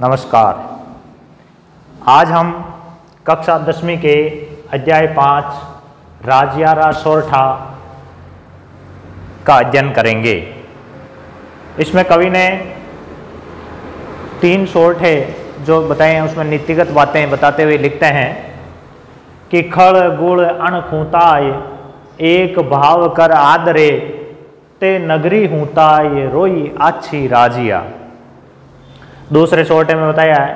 नमस्कार। आज हम कक्षा 10वीं के अध्याय 5 राजियारा सोरठा का अध्ययन करेंगे। इसमें कवि ने 3 सोरठे जो बताए हैं उसमें नीतिगत बातें बताते हुए लिखते हैं कि खड़ गुड़ अण खूंताय एक भाव कर आदरे ते नगरी हूताय रोई आछी राजिया। दूसरे सोरठे में बताया है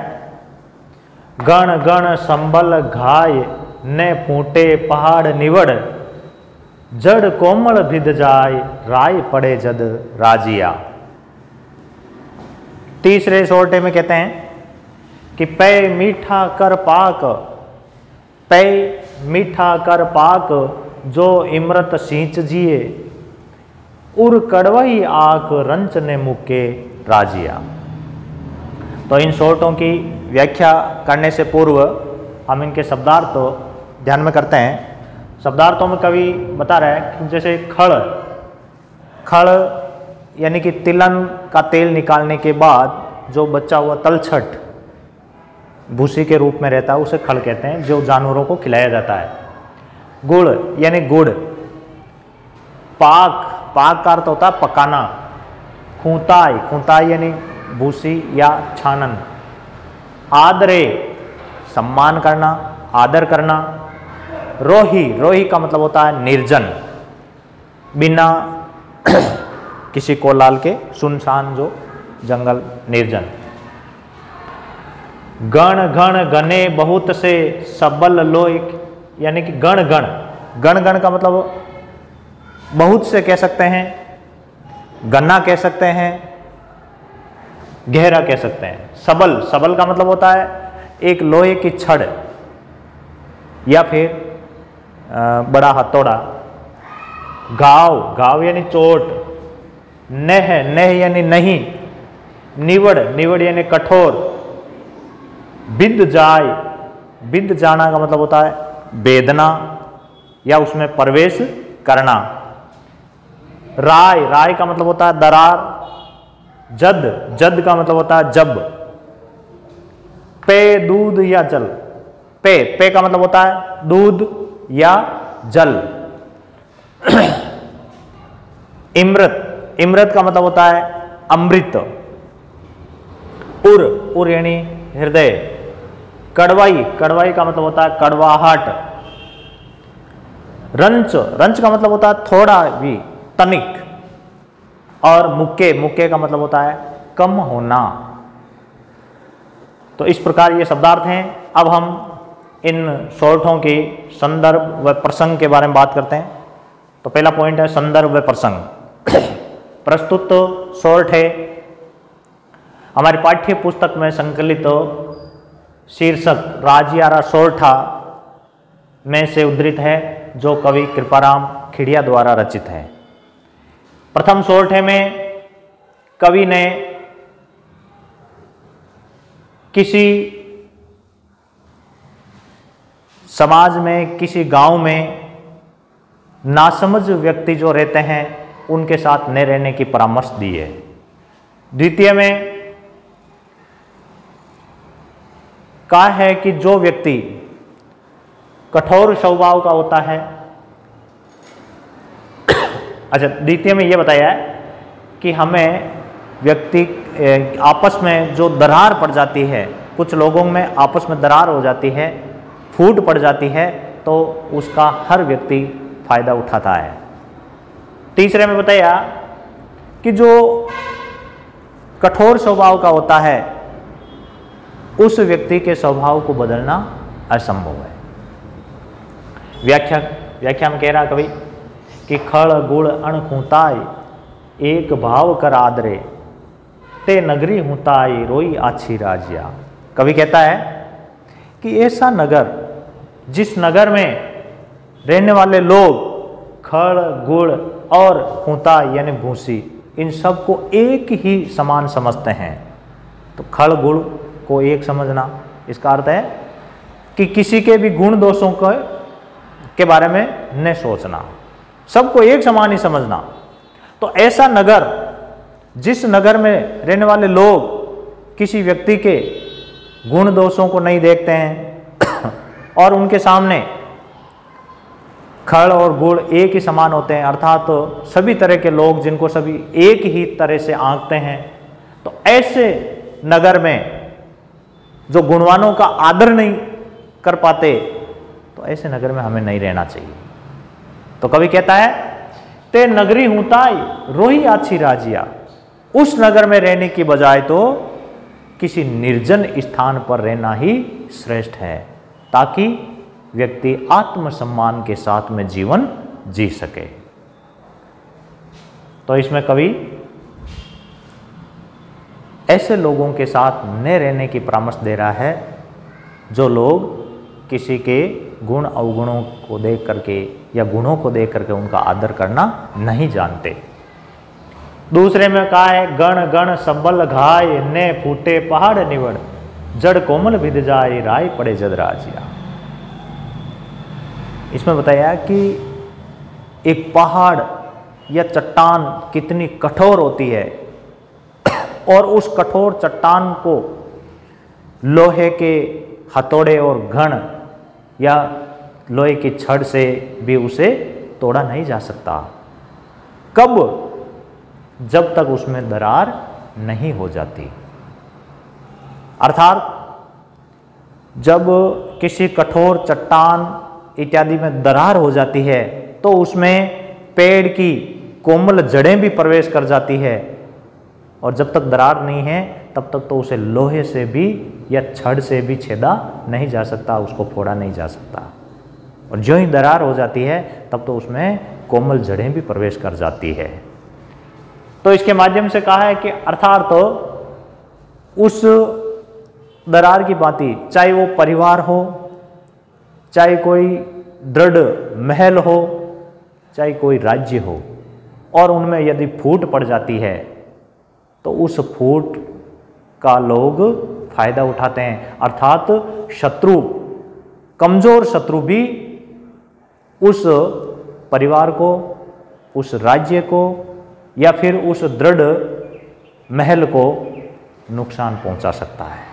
गण गण संबल घाय ने फूटे पहाड़ निवड़ जड़ कोमल भिद जाय राय पड़े जद राजिया। तीसरे सोरठे में कहते हैं कि पै मीठा कर पाक, पै मीठा कर पाक जो इमरत सींच जिए उर कड़वई आक रंच ने मुके राजिया। तो इन सोरठों की व्याख्या करने से पूर्व हम इनके शब्दार्थ तो ध्यान में करते हैं। शब्दार्थों में कवि बता रहा है कि जैसे खड़ यानी कि तिलन का तेल निकालने के बाद जो बचा हुआ तलछट भूसी के रूप में रहता है उसे खड़ कहते हैं, जो जानवरों को खिलाया जाता है। गुड़ यानी गुड़। पाक का अर्थ होता है पकाना। खूंताई यानी भूसी या छानन। आदरे सम्मान करना, आदर करना। रोही का मतलब होता है निर्जन, बिना किसी कोलाल के सुनसान जो जंगल निर्जन। गण गण गने बहुत से सबल लोय यानी कि गण का मतलब बहुत से कह सकते हैं, गन्ना कह सकते हैं, गहरा कह सकते हैं। सबल का मतलब होता है एक लोहे की छड़ या फिर बड़ा हथौड़ा। गाव यानी चोट। नह यानी नहीं। निवड़ यानी कठोर। बिद जाना का मतलब होता है बेदना या उसमें प्रवेश करना। राय का मतलब होता है दरार। जद का मतलब होता है जब। पे दूध या जल। पे का मतलब होता है दूध या जल। इमरत का मतलब होता है अमृत। उर यानी हृदय। कड़वाई का मतलब होता है कड़वाहट। रंच का मतलब होता है थोड़ा भी, तनिक। और मुक्के का मतलब होता है कम होना। तो इस प्रकार ये शब्दार्थ हैं। अब हम इन सोरठों के संदर्भ व प्रसंग के बारे में बात करते हैं। तो पहला पॉइंट है संदर्भ व प्रसंग। प्रस्तुत सोरठे हमारी पाठ्य पुस्तक में संकलित शीर्षक राजियारा सोरठा में से उद्धृत है, जो कवि कृपाराम खिड़िया द्वारा रचित है। प्रथम सोरठे में कवि ने किसी समाज में, किसी गांव में नासमझ व्यक्ति जो रहते हैं उनके साथ न रहने की परामर्श दी है। द्वितीय में कहा है कि जो व्यक्ति कठोर स्वभाव का होता है, अच्छा द्वितीय में यह बताया है कि हमें व्यक्ति आपस में जो दरार पड़ जाती है, कुछ लोगों में आपस में दरार हो जाती है, फूट पड़ जाती है, तो उसका हर व्यक्ति फायदा उठाता है। तीसरे में बताया कि जो कठोर स्वभाव का होता है उस व्यक्ति के स्वभाव को बदलना असंभव है। व्याख्या में कह रहा कवि कि खड़ गुड़ अण खूंताय एक भाव कर आदरे ते नगरी हूताय रोई आछी राजिया। कवि कहता है कि ऐसा नगर, जिस नगर में रहने वाले लोग खड़ गुड़ और खूंता यानी भूसी, इन सब को एक ही समान समझते हैं। तो खड़ गुड़ को एक समझना, इसका अर्थ है कि किसी के भी गुण दोषों के बारे में न सोचना, सबको एक समान ही समझना। तो ऐसा नगर, जिस नगर में रहने वाले लोग किसी व्यक्ति के गुण दोषों को नहीं देखते हैं और उनके सामने खड़ और गुण एक ही समान होते हैं, अर्थात तो सभी तरह के लोग जिनको सभी एक ही तरह से आंकते हैं, तो ऐसे नगर में जो गुणवानों का आदर नहीं कर पाते, तो ऐसे नगर में हमें नहीं रहना चाहिए। तो कवि कहता है, ते नगरी हूताई रोही आछी राजिया, उस नगर में रहने की बजाय तो किसी निर्जन स्थान पर रहना ही श्रेष्ठ है, ताकि व्यक्ति आत्मसम्मान के साथ में जीवन जी सके। तो इसमें कवि ऐसे लोगों के साथ न रहने की परामर्श दे रहा है जो लोग किसी के गुण अवगुणों को देख करके या गुणों को देख करके उनका आदर करना नहीं जानते। दूसरे में कहा है, गण गण सबल घाय ने फूटे पहाड़ निवड़, जड़ कोमल विद जाए राय पड़े जद राजिया। इसमें बताया कि एक पहाड़ या चट्टान कितनी कठोर होती है और उस कठोर चट्टान को लोहे के हथौड़े और घण या लोहे की छड़ से भी उसे तोड़ा नहीं जा सकता। कब? जब तक उसमें दरार नहीं हो जाती। अर्थात जब किसी कठोर चट्टान इत्यादि में दरार हो जाती है तो उसमें पेड़ की कोमल जड़ें भी प्रवेश कर जाती है, और जब तक दरार नहीं है तब तक तो उसे लोहे से भी या छड़ से भी छेदा नहीं जा सकता, उसको फोड़ा नहीं जा सकता। और जो ही दरार हो जाती है तब तो उसमें कोमल जड़ें भी प्रवेश कर जाती है। तो इसके माध्यम से कहा है कि अर्थात तो उस दरार की बाती, चाहे वो परिवार हो, चाहे कोई दृढ़ महल हो, चाहे कोई राज्य हो, और उनमें यदि फूट पड़ जाती है तो उस फूट का लोग फायदा उठाते हैं। अर्थात शत्रु, कमजोर शत्रु भी उस परिवार को, उस राज्य को या फिर उस दृढ़ महल को नुकसान पहुंचा सकता है।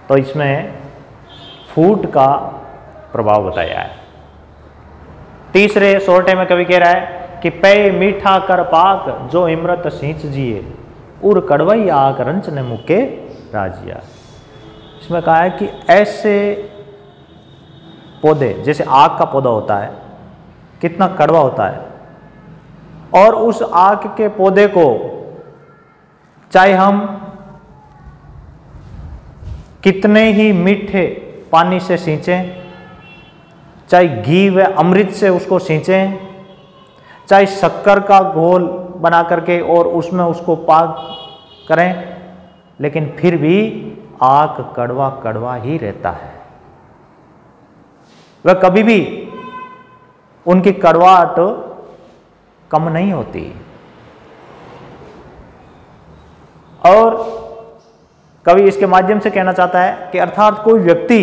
तो इसमें फूट का प्रभाव बताया है। तीसरे सोरठे में कवि कह रहा है कि पै मीठा कर पाक जो इमरत सींच जिए, उर कड़वई आक रंच ने मुके राजिया। इसमें कहा है कि ऐसे पौधे, जैसे आक का पौधा होता है, कितना कड़वा होता है, और उस आक के पौधे को चाहे हम कितने ही मीठे पानी से सींचें, चाहे घी व अमृत से उसको सींचें, चाहे शक्कर का घोल बना करके और उसमें उसको पाक करें, लेकिन फिर भी आक कड़वा कड़वा ही रहता है। वह कभी भी उनकी कड़वाहट कम नहीं होती। और कवि इसके माध्यम से कहना चाहता है कि अर्थात कोई व्यक्ति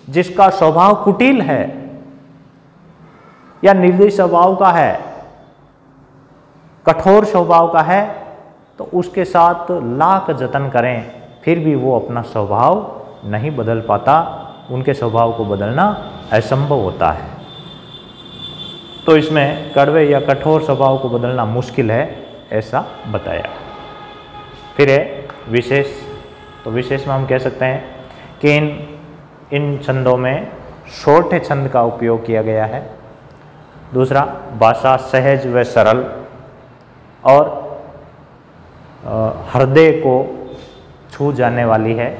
जिसका स्वभाव कुटिल है या निर्दयी स्वभाव का है, कठोर स्वभाव का है, तो उसके साथ लाख जतन करें फिर भी वो अपना स्वभाव नहीं बदल पाता, उनके स्वभाव को बदलना असंभव होता है। तो इसमें कड़वे या कठोर स्वभाव को बदलना मुश्किल है, ऐसा बताया। फिर है विशेष। तो विशेष में हम कह सकते हैं कि इन छंदों में छोटे छंद का उपयोग किया गया है। दूसरा, भाषा सहज व सरल और हृदय को छू जाने वाली है।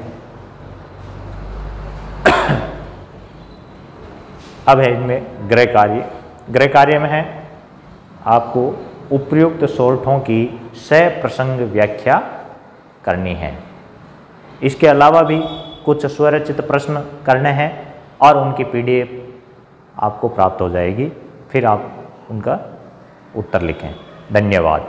अब है इनमें गृह कार्य। गृह कार्य में है आपको उपयुक्त सोरठों की सप्रसंग व्याख्या करनी है। इसके अलावा भी कुछ स्वरचित प्रश्न करने हैं और उनकी PDF आपको प्राप्त हो जाएगी, फिर आप उनका उत्तर लिखें। धन्यवाद।